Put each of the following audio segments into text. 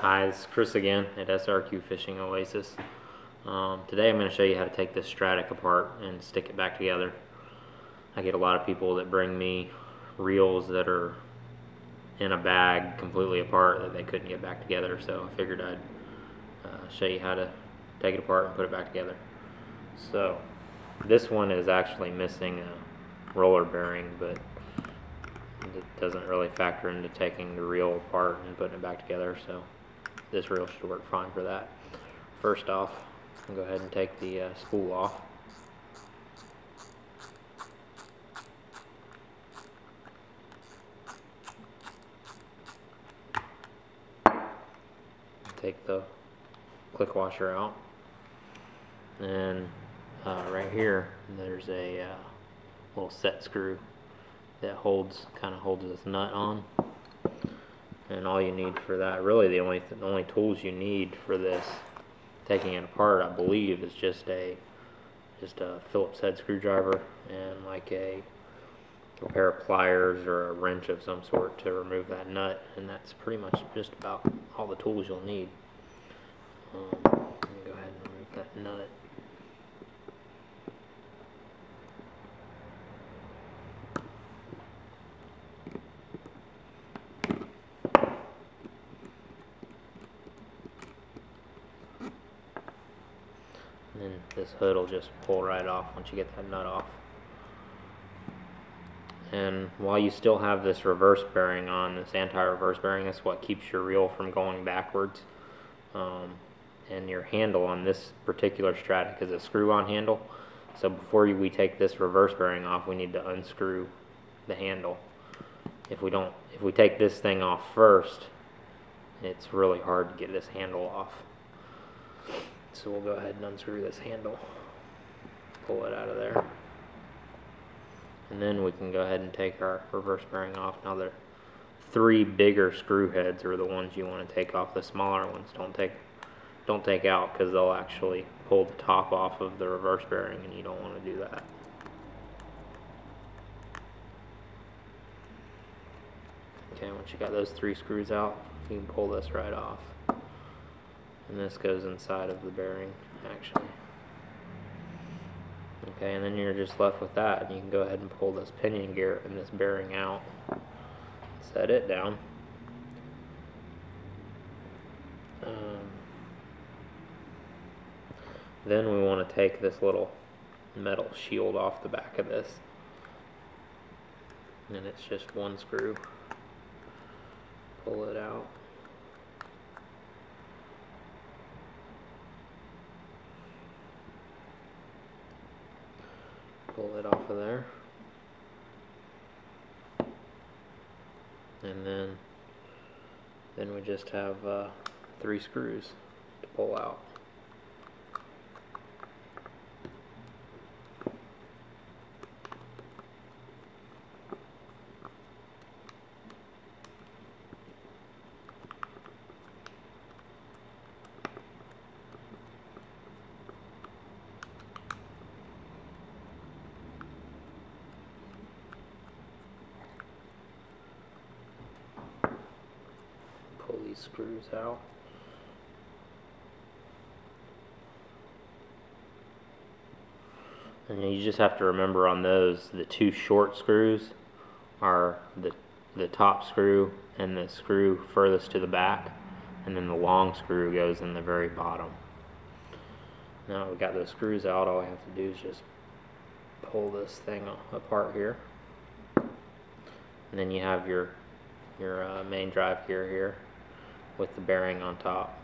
Hi, this is Chris again at SRQ Fishing Oasis. Today I'm going to show you how to take this Stradic apart and stick it back together. I get a lot of people that bring me reels that are in a bag completely apart that they couldn't get back together, so I figured I'd show you how to take it apart and put it back together. So this one is actually missing a roller bearing, but it doesn't really factor into taking the reel apart and putting it back together, so this reel should work fine for that. First off, I'll go ahead and take the spool off. Take the click washer out, and right here there's a little set screw that kind of holds this nut on. And all you need for that, really the only tools you need for this, taking it apart, I believe, is just a Phillips head screwdriver and like a pair of pliers or a wrench of some sort to remove that nut, and that's pretty much just about all the tools you'll need. Let me go ahead and remove that nut. And then this hood will just pull right off once you get that nut off. And while you still have this reverse bearing on, this anti-reverse bearing, that's what keeps your reel from going backwards. And your handle on this particular Stradic is a screw-on handle. So before we take this reverse bearing off, we need to unscrew the handle. If we take this thing off first, it's really hard to get this handle off. So we'll go ahead and unscrew this handle, pull it out of there, and then we can go ahead and take our reverse bearing off. Now the three bigger screw heads are the ones you want to take off. The smaller ones don't take out, because they'll actually pull the top off of the reverse bearing, and you don't want to do that. Okay, once you got those three screws out, you can pull this right off. And this goes inside of the bearing, actually. Okay, and then you're just left with that, and you can go ahead and pull this pinion gear and this bearing out. Set it down. Then we want to take this little metal shield off the back of this. And it's just one screw. Pull it out. Pull it off of there, and then we just have three screws to pull out. Pull these screws out. And you just have to remember on those, the two short screws are the top screw and the screw furthest to the back, and then the long screw goes in the very bottom. Now we got those screws out, all I have to do is just pull this thing apart here. And then you have your main drive gear here with the bearing on top,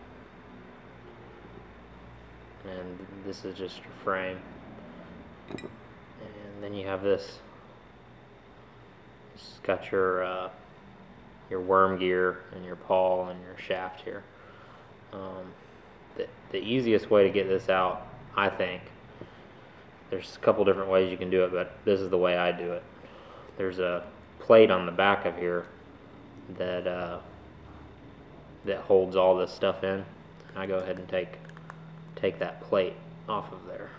and this is just your frame. And then you have this. It's got your worm gear and your pawl and your shaft here. The easiest way to get this out, I think, there's a couple different ways you can do it, but this is the way I do it. There's a plate on the back of here that holds all this stuff in, and I go ahead and take that plate off of there.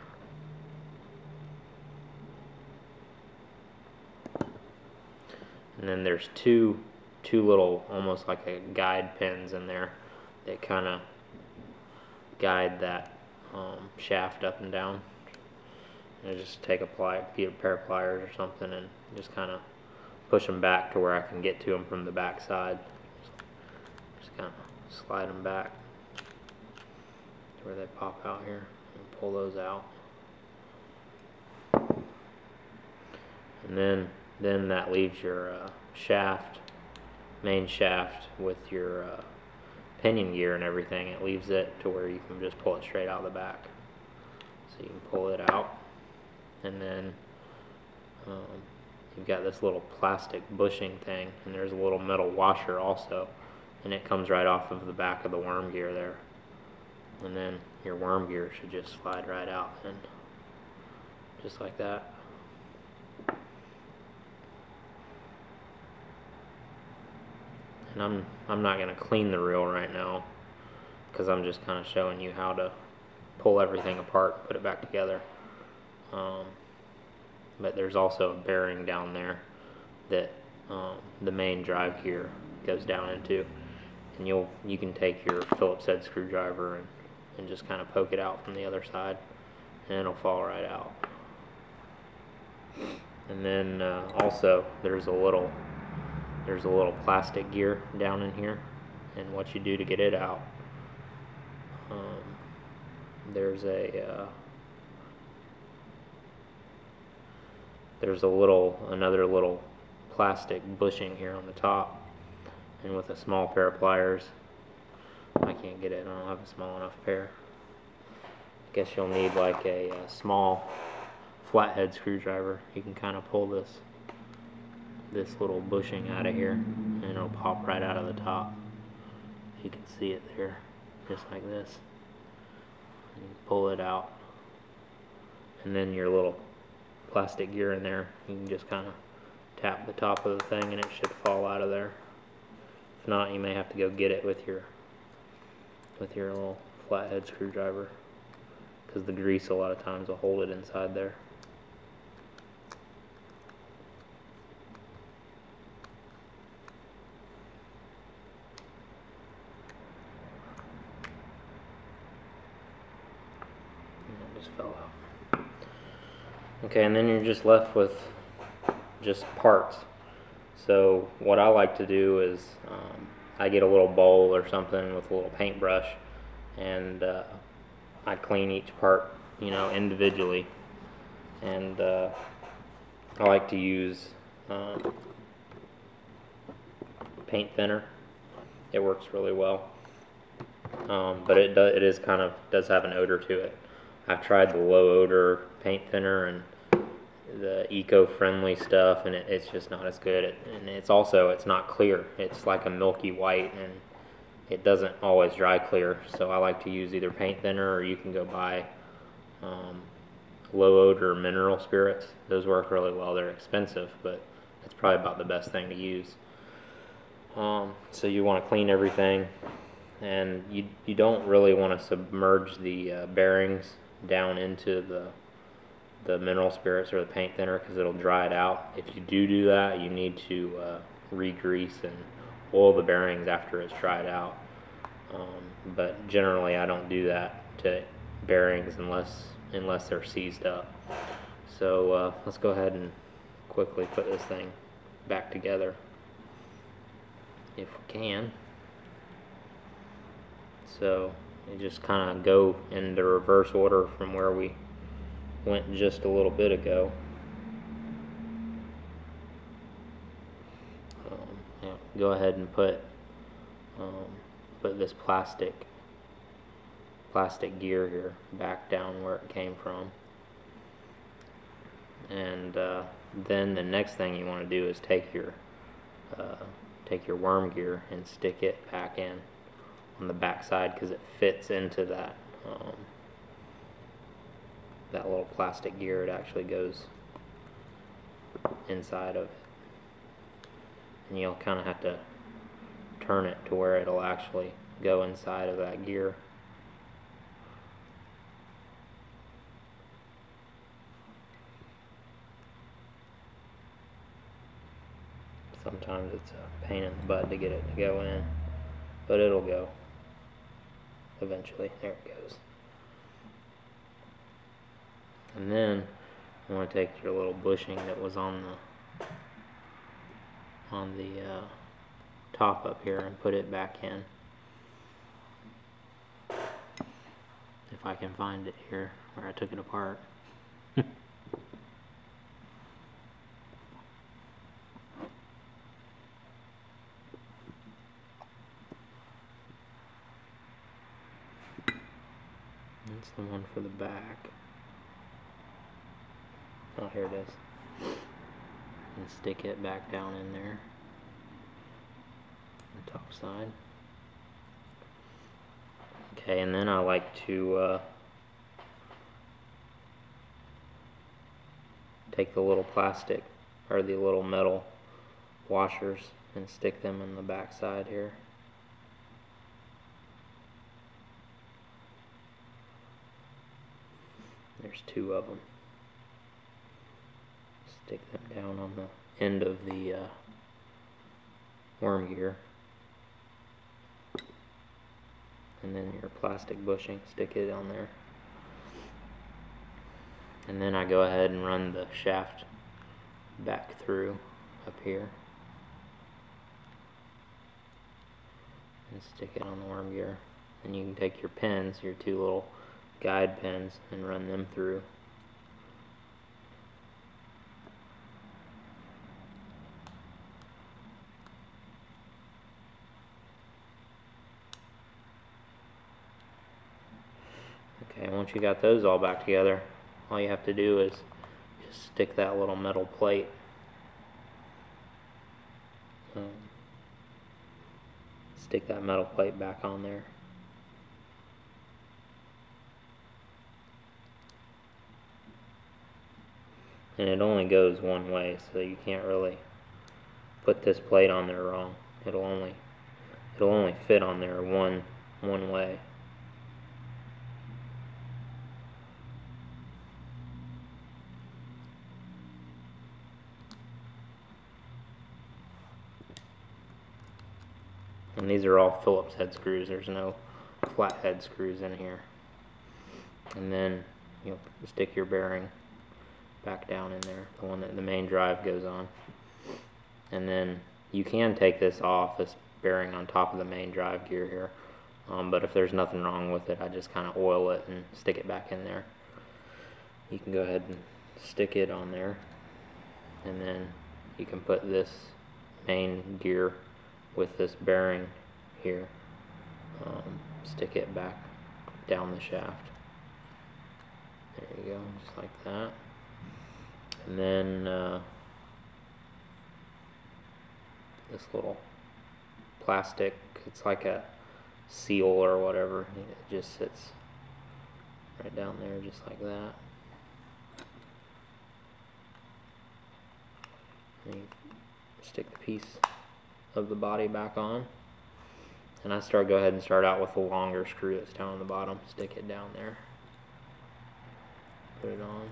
And then there's two little, almost like a guide pins in there that kind of guide that shaft up and down. And just take a pair of pliers or something and just kind of push them back to where I can get to them from the back side. Just kind of slide them back to where they pop out here and pull those out. And then that leaves your shaft, main shaft with your pinion gear and everything. It leaves it to where you can just pull it straight out of the back. So you can pull it out, and then you've got this little plastic bushing thing, and there's a little metal washer also, and it comes right off of the back of the worm gear there. And then your worm gear should just slide right out, and just like that. And I'm not going to clean the reel right now, because I'm just kind of showing you how to pull everything apart, put it back together. But there's also a bearing down there that the main drive gear goes down into, and you can take your Phillips head screwdriver and just kind of poke it out from the other side, and it'll fall right out. And then also there's a little plastic gear down in here, and what you do to get it out, there's another little plastic bushing here on the top, and with a small pair of pliers, I can't get it, I don't have a small enough pair. I guess you'll need like a small flathead screwdriver. You can kind of pull this little bushing out of here, and it'll pop right out of the top. You can see it there, just like this. And you pull it out, and then your little plastic gear in there, you can just kind of tap the top of the thing and it should fall out of there. If not, you may have to go get it with your little flathead screwdriver, because the grease a lot of times will hold it inside there. Fell out. Okay, and then you're just left with just parts. So what I like to do is I get a little bowl or something with a little paintbrush, and I clean each part, individually. And I like to use paint thinner. It works really well, but it does have an odor to it. I've tried the low odor paint thinner and the eco-friendly stuff, and it's just not as good. And it's not clear. It's like a milky white, and it doesn't always dry clear. So I like to use either paint thinner, or you can go buy low odor mineral spirits. Those work really well. They're expensive, but it's probably about the best thing to use. So you want to clean everything, and you don't really want to submerge the bearings down into the mineral spirits or the paint thinner, because it'll dry it out. If you do that, you need to re-grease and oil the bearings after it's dried out. But generally I don't do that to bearings unless they're seized up. So let's go ahead and quickly put this thing back together if we can. So you just kind of go in the reverse order from where we went just a little bit ago. Go ahead and put this plastic gear here back down where it came from, and then the next thing you want to do is take your worm gear and stick it back in on the back side, because it fits into that little plastic gear. It actually goes inside of it, and you'll kind of have to turn it to where it'll actually go inside of that gear. Sometimes it's a pain in the butt to get it to go in, but it'll go. eventually. There it goes. And then you want to take your little bushing that was on the top up here and put it back in. If I can find it here where I took it apart. That's the one for the back. Oh, here it is. And stick it back down in there. The top side. Okay, and then I like to take the little plastic or the little metal washers and stick them in the back side here. There's 2 of them. Stick them down on the end of the worm gear. And then your plastic bushing, stick it on there. And then I go ahead and run the shaft back through up here. And stick it on the worm gear. And you can take your pins, your 2 little guide pins, and run them through. Okay, once you got those all back together, all you have to do is just stick that little metal plate stick that metal plate back on there. And it only goes one way, so you can't really put this plate on there wrong. It'll only fit on there one way. And these are all Phillips head screws. There's no flat head screws in here. And then you'll stick your bearing back down in there, the one that the main drive goes on. And then you can take this off, this bearing on top of the main drive gear here. But if there's nothing wrong with it, I just kind of oil it and stick it back in there. You can go ahead and stick it on there. And then you can put this main gear with this bearing here, stick it back down the shaft. There you go, just like that. And then this little plastic, it's like a seal or whatever, it just sits right down there just like that. And you stick the piece of the body back on, and I go ahead and start out with the longer screw that's down on the bottom. Stick it down there, put it on.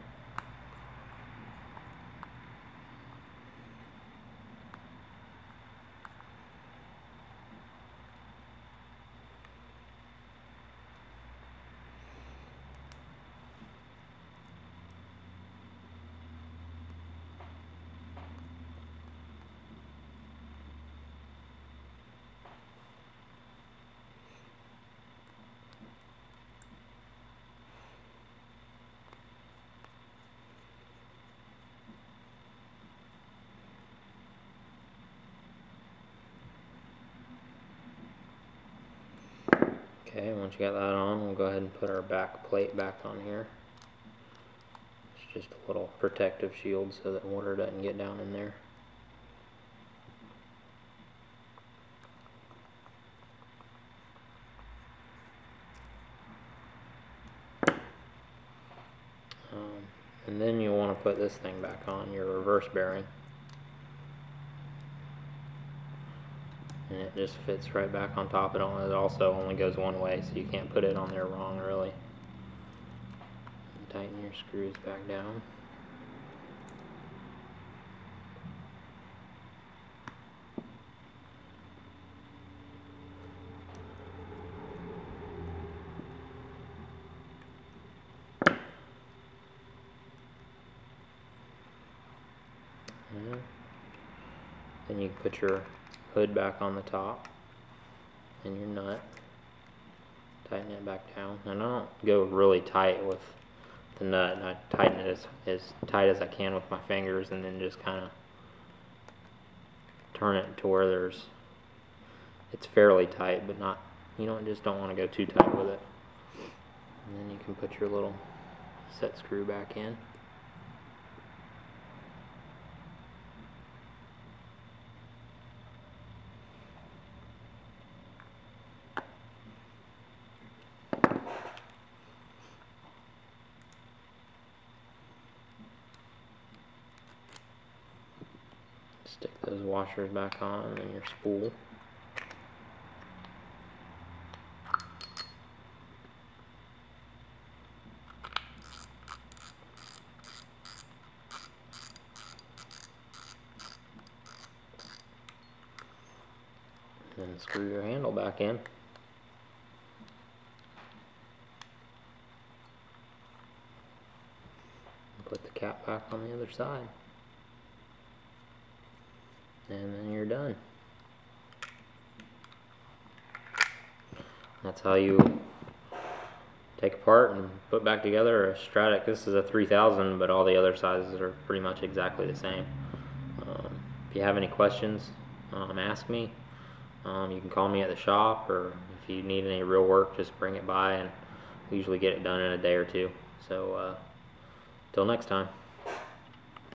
Okay, once you got that on, we'll go ahead and put our back plate back on here. It's just a little protective shield so that water doesn't get down in there. And then you'll want to put this thing back on, your reverse bearing. And it just fits right back on top. It also only goes one way, so you can't put it on there wrong, really. And tighten your screws back down. And you can put your hood back on the top and your nut. Tighten it back down. And I don't go really tight with the nut. And I tighten it as tight as I can with my fingers, and then just kind of turn it to where it's fairly tight, but not, just don't want to go too tight with it. And then you can put your little set screw back in. Stick those washers back on and your spool. And screw your handle back in. And put the cap back on the other side. And then you're done. That's how you take apart and put back together a Stradic. This is a 3000, but all the other sizes are pretty much exactly the same. If you have any questions, ask me. You can call me at the shop, or if you need any real work, just bring it by, and we usually get it done in a day or two. So till next time.